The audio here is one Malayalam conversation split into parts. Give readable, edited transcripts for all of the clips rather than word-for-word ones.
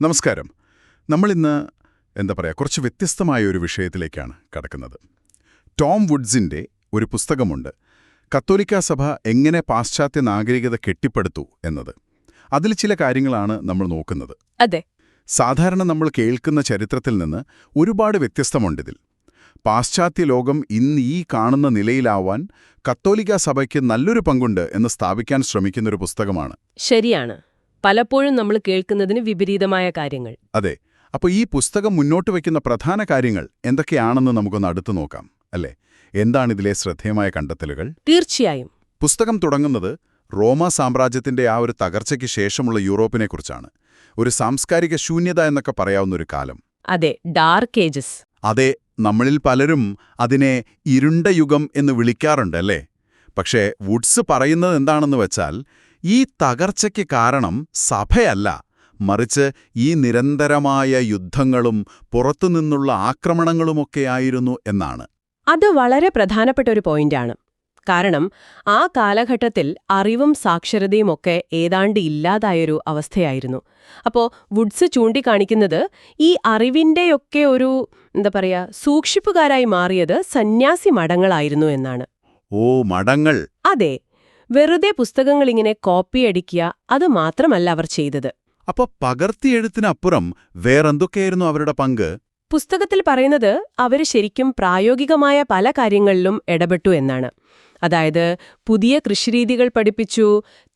നമസ്കാരം. നമ്മളിന്ന് കുറച്ച് വ്യത്യസ്തമായ ഒരു വിഷയത്തിലേക്കാണ് കടക്കുന്നത്. ടോം വുഡ്സിന്റെ ഒരു പുസ്തകമുണ്ട്, കത്തോലിക്കാ സഭ എങ്ങനെ പാശ്ചാത്യ നാഗരികത കെട്ടിപ്പടുത്തു എന്നത്. അതിൽ ചില കാര്യങ്ങളാണ് നമ്മൾ നോക്കുന്നത്. അതെ, സാധാരണ നമ്മൾ കേൾക്കുന്ന ചരിത്രത്തിൽ നിന്ന് ഒരുപാട് വ്യത്യസ്തമുണ്ടിതിൽ. പാശ്ചാത്യ ലോകം ഇന്ന് ഈ കാണുന്ന നിലയിലാവാൻ കത്തോലിക്കാ സഭയ്ക്ക് നല്ലൊരു പങ്കുണ്ട് എന്ന് സ്ഥാപിക്കാൻ ശ്രമിക്കുന്നൊരു പുസ്തകമാണ്. ശരിയാണ്. പലപ്പോഴും നമ്മൾ കേൾക്കുന്നതിന് വിപരീതമായ കാര്യങ്ങൾ. അതെ. അപ്പോൾ ഈ പുസ്തകം മുന്നോട്ട് വയ്ക്കുന്ന പ്രധാന കാര്യങ്ങൾ എന്തൊക്കെയാണെന്ന് നമുക്കൊന്ന് അടുത്തു നോക്കാം, അല്ലേ? എന്താണിതിലെ ശ്രദ്ധേയമായ കണ്ടെത്തലുകൾ? തീർച്ചയായും. പുസ്തകം തുടങ്ങുന്നത് റോമാ സാമ്രാജ്യത്തിന്റെ ആ ഒരു തകർച്ചയ്ക്ക് ശേഷമുള്ള യൂറോപ്പിനെക്കുറിച്ചാണ്. ഒരു സാംസ്കാരിക ശൂന്യത എന്നൊക്കെ പറയാവുന്നൊരു കാലം. അതെ, ഡാർക്ക് ഏജസ്. അതെ, നമ്മളിൽ പലരും അതിനെ ഇരുണ്ട യുഗം എന്ന് വിളിക്കാറുണ്ട്, അല്ലേ? പക്ഷേ വുഡ്സ് പറയുന്നത് എന്താണെന്ന് വെച്ചാൽ, ഈ തകർച്ചയ്ക്ക് കാരണം സഭയല്ല, മറിച്ച് ഈ നിരന്തരമായ യുദ്ധങ്ങളും പുറത്തുനിന്നുള്ള ആക്രമണങ്ങളുമൊക്കെയായിരുന്നു എന്നാണ്. അത് വളരെ പ്രധാനപ്പെട്ട ഒരു പോയിന്റാണ്. കാരണം ആ കാലഘട്ടത്തിൽ അറിവും സാക്ഷരതയുമൊക്കെ ഏതാണ്ട് ഇല്ലാതായൊരു അവസ്ഥയായിരുന്നു. അപ്പോൾ വുഡ്സ് ചൂണ്ടിക്കാണിക്കുന്നത് ഈ അറിവിൻ്റെയൊക്കെ ഒരു സൂക്ഷിപ്പുകാരായി മാറിയത് സന്യാസി മഠങ്ങളായിരുന്നു എന്നാണ്. ഓ, മഠങ്ങൾ! അതെ, വെറുതെ പുസ്തകങ്ങളിങ്ങനെ കോപ്പിയടിക്കുക, അത് മാത്രമല്ല അവർ ചെയ്തത്. അപ്പൊ പകർത്തിയെഴുത്തിനപ്പുറം വേറെന്തൊക്കെയായിരുന്നു അവരുടെ പങ്ക്? പുസ്തകത്തിൽ പറയുന്നത് അവര് ശരിക്കും പ്രായോഗികമായ പല കാര്യങ്ങളിലും ഇടപെട്ടു എന്നാണ്. അതായത് പുതിയ കൃഷിരീതികൾ പഠിപ്പിച്ചു,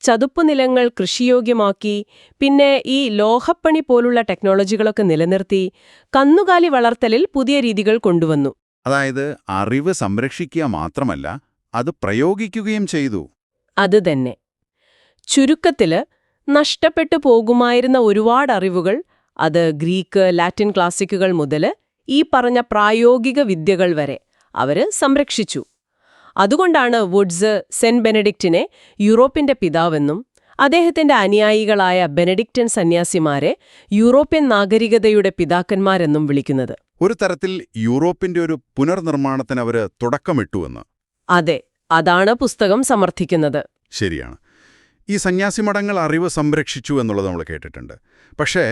ചതുപ്പുനിലങ്ങൾ കൃഷിയോഗ്യമാക്കി, പിന്നെ ഈ ലോഹപ്പണി പോലുള്ള ടെക്നോളജികളൊക്കെ നിലനിർത്തി, കന്നുകാലി വളർത്തലിൽ പുതിയ രീതികൾ കൊണ്ടുവന്നു. അതായത് അറിവ് സംരക്ഷിക്കുക മാത്രമല്ല, അത് പ്രയോഗിക്കുകയും ചെയ്തു. അതുതന്നെ. ചുരുക്കത്തില് നഷ്ടപ്പെട്ടു പോകുമായിരുന്ന ഒരുപാട് അറിവുകൾ, അത് ഗ്രീക്ക്, ലാറ്റിൻ ക്ലാസിക്കുകൾ മുതൽ ഈ പറഞ്ഞ പ്രായോഗിക വിദ്യകൾ വരെ അവര് സംരക്ഷിച്ചു. അതുകൊണ്ടാണ് വുഡ്സ് സെന്റ് ബെനഡിക്റ്റിനെ യൂറോപ്പിന്റെ പിതാവെന്നും അദ്ദേഹത്തിന്റെ അനുയായികളായ ബെനഡിക്റ്റൻ സന്യാസിമാരെ യൂറോപ്യൻ നാഗരികതയുടെ പിതാക്കന്മാരെന്നും വിളിക്കുന്നത്. ഒരു തരത്തിൽ യൂറോപ്പിന്റെ ഒരു പുനർനിർമ്മാണത്തിന് അവര് തുടക്കമിട്ടുവെന്ന്. അതെ, അതാണ് പുസ്തകം സമർത്ഥിക്കുന്നത്. ശരിയാണ്. ഈ സന്യാസിമഠങ്ങൾ അറിവ് സംരക്ഷിച്ചു എന്നുള്ളത് നമ്മൾ കേട്ടിട്ടുണ്ട്. പക്ഷേ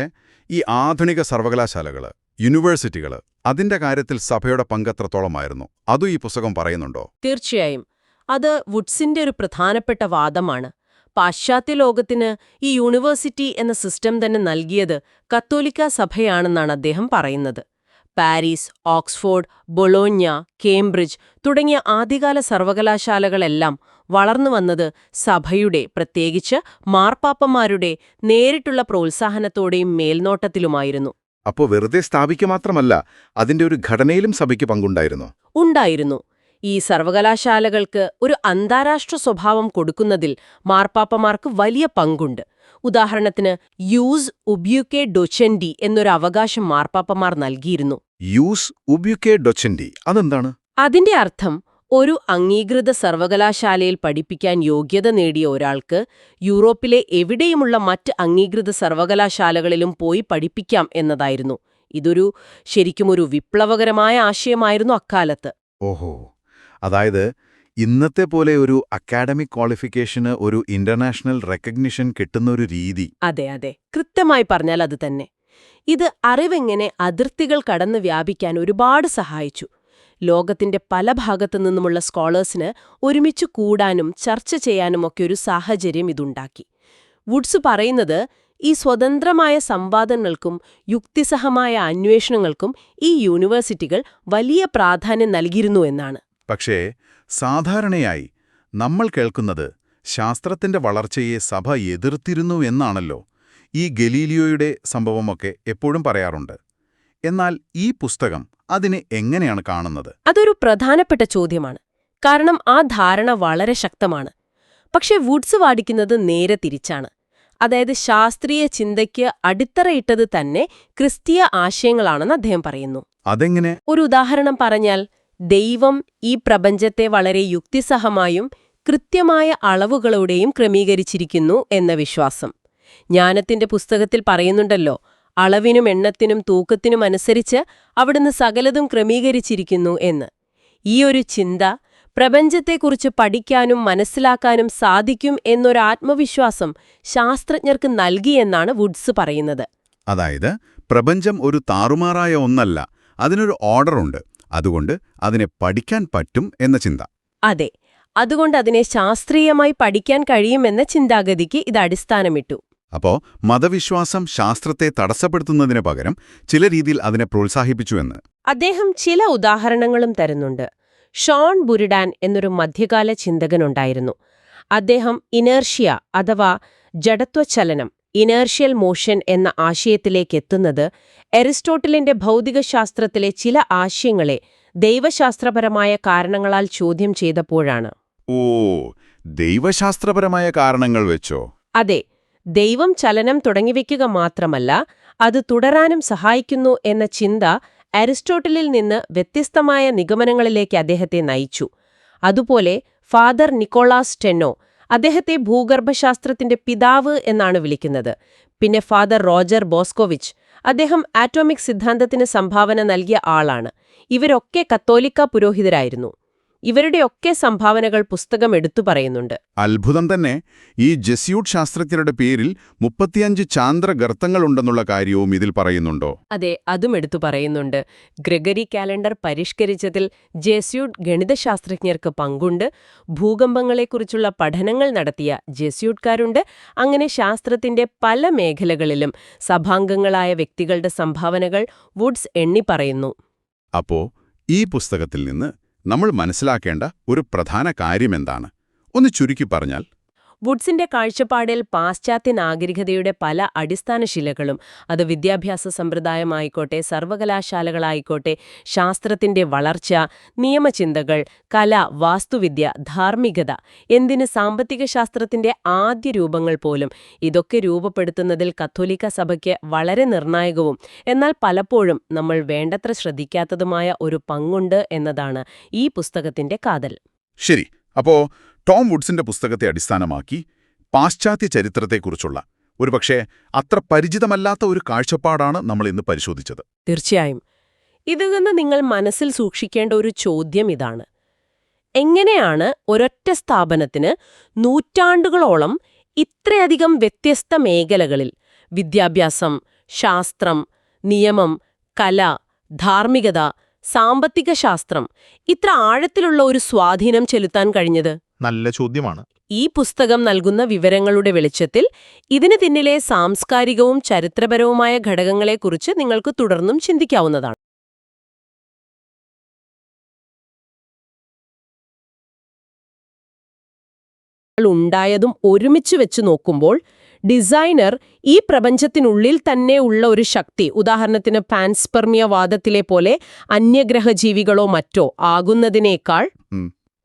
ഈ ആധുനിക സർവകലാശാലകൾ, യൂണിവേഴ്സിറ്റികൾ, അതിന്റെ കാര്യത്തിൽ സഭയുടെ പങ്കെത്രത്തോളമായിരുന്നു? അതും ഈ പുസ്തകം പറയുന്നുണ്ടോ? തീർച്ചയായും. അത് വുഡ്സിന്റെ ഒരു പ്രധാനപ്പെട്ട വാദമാണ്. പാശ്ചാത്യ ലോകത്തിന് ഈ യൂണിവേഴ്സിറ്റി എന്ന സിസ്റ്റം തന്നെ നൽകിയത് കത്തോലിക്കാ സഭയാണെന്നാണ് അദ്ദേഹം പറയുന്നത്. പാരീസ്, ഓക്സ്ഫോർഡ്, ബൊളോഞ്ഞ, കേംബ്രിഡ്ജ് തുടങ്ങിയ ആദ്യകാല സർവകലാശാലകളെല്ലാം വളർന്നു വന്നത് സഭയുടെ, പ്രത്യേകിച്ച് മാർപ്പാപ്പമാരുടെ നേരിട്ടുള്ള പ്രോത്സാഹനത്തോടെയും മേൽനോട്ടത്തിലുമായിരുന്നു. അപ്പോൾ വെറുതെ സ്ഥാപിക്കുക മാത്രമല്ല, അതിന്റെ ഒരു ഘടനയിലും സഭയ്ക്ക് പങ്കുണ്ടായിരുന്നു. ഉണ്ടായിരുന്നു. ഈ സർവകലാശാലകൾക്ക് ഒരു അന്താരാഷ്ട്ര സ്വഭാവം കൊടുക്കുന്നതിൽ മാർപ്പാപ്പമാർക്ക് വലിയ പങ്കുണ്ട്. ഉദാഹരണത്തിന് യൂസ് ഉബ്യുക്കെ ഡൊച്ചെൻഡി എന്നൊരു അവകാശം മാർപ്പാപ്പമാർ നൽകിയിരുന്നു. യൂസ് ഉബ്യുക്കെ ഡൊച്ചെൻഡി അതെന്താണ്? അതിന്റെ അർത്ഥം, ഒരു അംഗീകൃത സർവകലാശാലയിൽ പഠിപ്പിക്കാൻ യോഗ്യത നേടിയ ഒരാൾക്ക് യൂറോപ്പിലെ എവിടെയുമുള്ള മറ്റ് അംഗീകൃത സർവകലാശാലകളിലും പോയി പഠിപ്പിക്കാം എന്നതായിരുന്നു. ഇതൊരു ശരിക്കും ഒരു വിപ്ലവകരമായ ആശയമായിരുന്നു അക്കാലത്ത്. ഓഹോ, അതായത് ഇന്നത്തെ പോലെ ഒരു അക്കാഡമിക് ക്വാളിഫിക്കേഷന് ഒരു ഇന്റർനാഷണൽ റെക്കഗ്നിഷൻ കിട്ടുന്ന ഒരു രീതി. അതെ അതെ, കൃത്യമായി പറഞ്ഞാൽ അത് തന്നെ. ഇത് അറിവെങ്ങനെ അതിർത്തികൾ കടന്ന് വ്യാപിക്കാൻ ഒരുപാട് സഹായിച്ചു. ലോകത്തിന്റെ പല ഭാഗത്തു നിന്നുമുള്ള സ്കോളേഴ്സിന് ഒരുമിച്ച് കൂടാനും ചർച്ച ചെയ്യാനുമൊക്കെ ഒരു സാഹചര്യം ഇതുണ്ടാക്കി. വുഡ്സ് പറയുന്നത്, ഈ സ്വതന്ത്രമായ സംവാദങ്ങൾക്കും യുക്തിസഹമായ അന്വേഷണങ്ങൾക്കും ഈ യൂണിവേഴ്സിറ്റികൾ വലിയ പ്രാധാന്യം നൽകിയിരുന്നു എന്നാണ്. പക്ഷേ സാധാരണയായി നമ്മൾ കേൾക്കുന്നത് ശാസ്ത്രത്തിന്റെ വളർച്ചയെ സഭ എതിർത്തിരുന്നു എന്നാണല്ലോ. ഈ ഗലീലിയോയുടെ സംഭവമൊക്കെ എപ്പോഴും പറയാറുണ്ട്. എന്നാൽ ഈ പുസ്തകം അതിനെ എങ്ങനെയാണ് കാണുന്നത്? അതൊരു പ്രധാനപ്പെട്ട ചോദ്യമാണ്. കാരണം ആ ധാരണ വളരെ ശക്തമാണ്. പക്ഷെ വുഡ്സ് വാദിക്കുന്നത് നേരെ തിരിച്ചാണ്. അതായത് ശാസ്ത്രീയ ചിന്തയ്ക്ക് അടിത്തറയിട്ടത് തന്നെ ക്രിസ്തീയ ആശയങ്ങളാണെന്ന് അദ്ദേഹം പറയുന്നു. അതെങ്ങനെ? ഒരു ഉദാഹരണം പറഞ്ഞാൽ, ദൈവം ഈ പ്രപഞ്ചത്തെ വളരെ യുക്തിസഹമായും കൃത്യമായ അളവുകളോടെയും ക്രമീകരിച്ചിരിക്കുന്നു എന്ന വിശ്വാസം. ജ്ഞാനത്തിന്റെ പുസ്തകത്തിൽ പറയുന്നുണ്ടല്ലോ, അളവിനും എണ്ണത്തിനും തൂക്കത്തിനും അനുസരിച്ച് അവിടുന്ന് സകലതും ക്രമീകരിച്ചിരിക്കുന്നു എന്ന്. ഈ ഒരു ചിന്ത പ്രപഞ്ചത്തെക്കുറിച്ച് പഠിക്കാനും മനസ്സിലാക്കാനും സാധിക്കും എന്നൊരാത്മവിശ്വാസം ശാസ്ത്രജ്ഞർക്ക് നൽകിയെന്നാണ് വുഡ്സ് പറയുന്നത്. അതായത് പ്രപഞ്ചം ഒരു താറുമാറായ ഒന്നല്ല, അതിനൊരു ഓർഡറുണ്ട്, അതുകൊണ്ട് അതിനെ പഠിക്കാൻ പറ്റും എന്ന ചിന്ത. അതെ, അതുകൊണ്ട് അതിനെ ശാസ്ത്രീയമായി പഠിക്കാൻ കഴിയുമെന്ന ചിന്താഗതിക്ക് ഇത് അടിസ്ഥാനമിട്ടു. അപ്പോ മതവിശ്വാസം ശാസ്ത്രത്തെ തടസ്സപ്പെടുത്തുന്നതിന് പകരം ചില രീതിയിൽ അതിനെ പ്രോത്സാഹിപ്പിച്ചുവെന്ന്. അദ്ദേഹം ചില ഉദാഹരണങ്ങളും തരുന്നുണ്ട്. ഷോൺ ബുരിഡാൻ എന്നൊരു മധ്യകാല ചിന്തകനുണ്ടായിരുന്നു. അദ്ദേഹം ഇനേർഷ്യ അഥവാ ജഡത്വചലനം, ഇനേർഷ്യൽ മോഷൻ എന്ന ആശയത്തിലേക്കെത്തുന്നത് അരിസ്റ്റോട്ടലിന്റെ ഭൗതികശാസ്ത്രത്തിലെ ചില ആശയങ്ങളെ ദൈവശാസ്ത്രപരമായ കാരണങ്ങളാൽ ചോദ്യം ചെയ്തപ്പോഴാണ്. ഓ, ദൈവശാസ്ത്രപരമായ കാരണങ്ങൾ വെച്ചോ? അതെ, ദൈവം ചലനം തുടങ്ങിവെക്കുക മാത്രമല്ല, അത് തുടരാനും സഹായിക്കുന്നു എന്ന ചിന്ത അരിസ്റ്റോട്ടലിൽ നിന്ന് വ്യത്യസ്തമായ നിഗമനങ്ങളിലേക്ക് അദ്ദേഹത്തെ നയിച്ചു. അതുപോലെ ഫാദർ നിക്കോളാസ് സ്റ്റെന്നോ, അദ്ദേഹത്തെ ഭൂഗർഭശാസ്ത്രത്തിന്റെ പിതാവ് എന്നാണ് വിളിക്കുന്നത്. പിന്നെ ഫാദർ റോജർ ബോസ്കോവിച്ച്, അദ്ദേഹം ആറ്റോമിക് സിദ്ധാന്തത്തിന് സംഭാവന നൽകിയ ആളാണ്. ഇവരൊക്കെ കത്തോലിക്ക പുരോഹിതരായിരുന്നു. ഇവരുടെയൊക്കെ സംഭാവനകൾ പുസ്തകം എടുത്തു പറയുന്നുണ്ട്. അത്ഭുതം തന്നെ. ഈ ജെസ്യൂട്ട് ശാസ്ത്രജ്ഞരുടെ പേരിൽ 35 ചാന്ദ്ര ഗർത്തങ്ങളുണ്ടെന്നുള്ള കാര്യവും ഇതിൽ പറയുന്നുണ്ടോ? അതെ, അതും എടുത്തു പറയുന്നുണ്ട്. ഗ്രെഗറി കാലണ്ടർ പരിഷ്കരിച്ചതിൽ ജെസ്യൂട്ട് ഗണിതശാസ്ത്രജ്ഞർക്ക് പങ്കുണ്ട്. ഭൂകമ്പങ്ങളെക്കുറിച്ചുള്ള പഠനങ്ങൾ നടത്തിയ ജെസ്യൂട്ട്കാരുണ്ട്. അങ്ങനെ ശാസ്ത്രത്തിന്റെ പല മേഖലകളിലും സഭാംഗങ്ങളായ വ്യക്തികളുടെ സംഭാവനകൾ വുഡ്സ് എണ്ണിപ്പറയുന്നു. അപ്പോ ഈ പുസ്തകത്തിൽ നിന്ന് നമ്മൾ മനസ്സിലാക്കേണ്ട ഒരു പ്രധാന കാര്യമെന്താണ്? ഒന്ന് ചുരുക്കി പറഞ്ഞാൽ. വുഡ്സിന്റെ കാഴ്ചപ്പാടിൽ പാശ്ചാത്യ നാഗരികതയുടെ പല അടിസ്ഥാന ശിലകളും, അത് വിദ്യാഭ്യാസ സമ്പ്രദായമായിക്കോട്ടെ, സർവകലാശാലകളായിക്കോട്ടെ, ശാസ്ത്രത്തിന്റെ വളർച്ച, നിയമചിന്തകൾ, കല, വാസ്തുവിദ്യ, ധാർമ്മികത, എന്തിന് സാമ്പത്തിക ശാസ്ത്രത്തിന്റെ ആദ്യ രൂപങ്ങൾ പോലും, ഇതൊക്കെ രൂപപ്പെടുത്തുന്നതിൽ കത്തോലിക്ക സഭയ്ക്ക് വളരെ നിർണായകവും എന്നാൽ പലപ്പോഴും നമ്മൾ വേണ്ടത്ര ശ്രദ്ധിക്കാത്തതുമായ ഒരു പങ്കുണ്ട് എന്നതാണ് ഈ പുസ്തകത്തിന്റെ കാതൽ. ശരി. അപ്പോ ടോം വുഡ്സിന്റെ പുസ്തകത്തെ അടിസ്ഥാനമാക്കി പാശ്ചാത്യ ചരിത്രത്തെക്കുറിച്ചുള്ള ഒരുപക്ഷെ അത്ര പരിചിതമല്ലാത്ത ഒരു കാഴ്ചപ്പാടാണ് നമ്മൾ ഇന്ന് പരിശോധിച്ചത്. തീർച്ചയായും. ഇതിൽ നിന്ന് നിങ്ങൾ മനസ്സിൽ സൂക്ഷിക്കേണ്ട ഒരു ചോദ്യം ഇതാണ്: എങ്ങനെയാണ് ഒരൊറ്റ സ്ഥാപനത്തിന് നൂറ്റാണ്ടുകളോളം ഇത്രയധികം വ്യത്യസ്ത മേഖലകളിൽ വിദ്യാഭ്യാസം, ശാസ്ത്രം, നിയമം, കല, ധാർമ്മികത, സാമ്പത്തിക ശാസ്ത്രം ഇത്ര ആഴത്തിലുള്ള ഒരു സ്വാധീനം ചെലുത്താൻ കഴിഞ്ഞത്? നല്ല ചോദ്യമാണ്. ഈ പുസ്തകം നൽകുന്ന വിവരങ്ങളുടെ വെളിച്ചത്തിൽ ഇതിന് പിന്നിലെ സാംസ്കാരികവും ചരിത്രപരവുമായ ഘടകങ്ങളെക്കുറിച്ച് നിങ്ങൾക്ക് തുടർന്നും ചിന്തിക്കാവുന്നതാണ്. ഉണ്ടായതും ഒരുമിച്ച് വെച്ച് നോക്കുമ്പോൾ ഡിസൈനർ ഈ പ്രപഞ്ചത്തിനുള്ളിൽ തന്നെ ഉള്ള ഒരു ശക്തി, ഉദാഹരണത്തിന് പാൻസ്പെർമിയ വാദത്തിലെ പോലെ അന്യഗ്രഹജീവികളോ മറ്റോ ആകുന്നതിനേക്കാൾ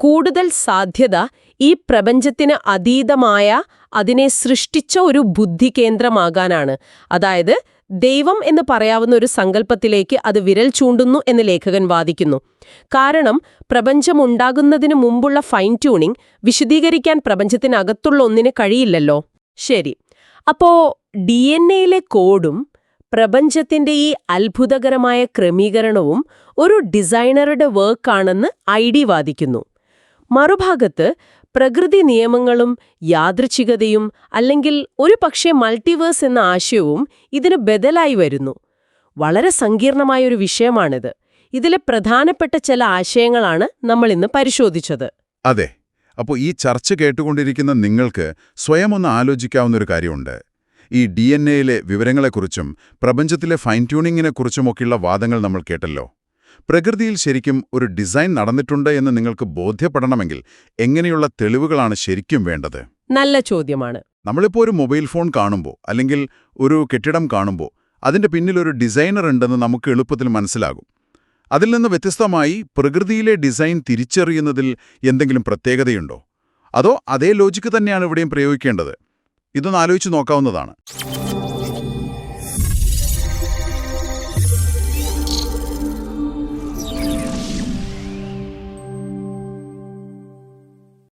കൂടുതൽ സാധ്യത ഈ പ്രപഞ്ചത്തിന് അതീതമായ, അതിനെ സൃഷ്ടിച്ച ഒരു ബുദ്ധികേന്ദ്രമാകാനാണ്. അതായത് ദൈവം എന്ന് പറയാവുന്ന ഒരു സങ്കല്പത്തിലേക്ക് അത് വിരൽ ചൂണ്ടുന്നു എന്ന് ലേഖകൻ വാദിക്കുന്നു. കാരണം പ്രപഞ്ചമുണ്ടാകുന്നതിനു മുമ്പുള്ള ഫൈൻ ട്യൂണിംഗ് വിശദീകരിക്കാൻ പ്രപഞ്ചത്തിനകത്തുള്ള ഒന്നിന് കഴിയില്ലല്ലോ. ശരി, അപ്പോ DNA കോഡും പ്രപഞ്ചത്തിന്റെ ഈ അത്ഭുതകരമായ ക്രമീകരണവും ഒരു ഡിസൈനറുടെ വർക്കാണെന്ന് ഐഡി വാദിക്കുന്നു. മറുഭാഗത്ത് പ്രകൃതി നിയമങ്ങളും യാദൃച്ഛികതയും അല്ലെങ്കിൽ ഒരു പക്ഷേ മൾട്ടിവേഴ്സ് എന്ന ആശയവും ഇതിന് ബദലായി വരുന്നു. വളരെ സങ്കീർണമായൊരു വിഷയമാണിത്. ഇതിലെ പ്രധാനപ്പെട്ട ചില ആശയങ്ങളാണ് നമ്മൾ ഇന്ന് പരിശോധിച്ചത്. അതെ. അപ്പോൾ ഈ ചർച്ച കേട്ടുകൊണ്ടിരിക്കുന്ന നിങ്ങൾക്ക് സ്വയം ഒന്ന് ആലോചിക്കാവുന്നൊരു കാര്യമുണ്ട്. ഈ DNA വിവരങ്ങളെക്കുറിച്ചും പ്രപഞ്ചത്തിലെ ഫൈൻ ട്യൂണിങ്ങിനെക്കുറിച്ചുമൊക്കെയുള്ള വാദങ്ങൾ നമ്മൾ കേട്ടല്ലോ. പ്രകൃതിയിൽ ശരിക്കും ഒരു ഡിസൈൻ നടന്നിട്ടുണ്ട് എന്ന് നിങ്ങൾക്ക് ബോധ്യപ്പെടണമെങ്കിൽ എങ്ങനെയുള്ള തെളിവുകളാണ് ശരിക്കും വേണ്ടത്? നല്ല ചോദ്യമാണ്. നമ്മളിപ്പോൾ ഒരു മൊബൈൽ ഫോൺ കാണുമ്പോൾ അല്ലെങ്കിൽ ഒരു കെട്ടിടം കാണുമ്പോൾ അതിന്റെ പിന്നിൽ ഒരു ഡിസൈനർ ഉണ്ടെന്ന് നമുക്ക് എളുപ്പത്തിൽ മനസ്സിലാകും. അതിൽ നിന്ന് വ്യത്യസ്തമായി പ്രകൃതിയിലെ ഡിസൈൻ തിരിച്ചറിയുന്നതിൽ എന്തെങ്കിലും പ്രത്യേകതയുണ്ടോ? അതോ അതേ ലോജിക്ക് തന്നെയാണ് ഇവിടെയും പ്രയോഗിക്കേണ്ടത്? ഇതൊന്ന് ആലോചിച്ച് നോക്കാവുന്നതാണ്.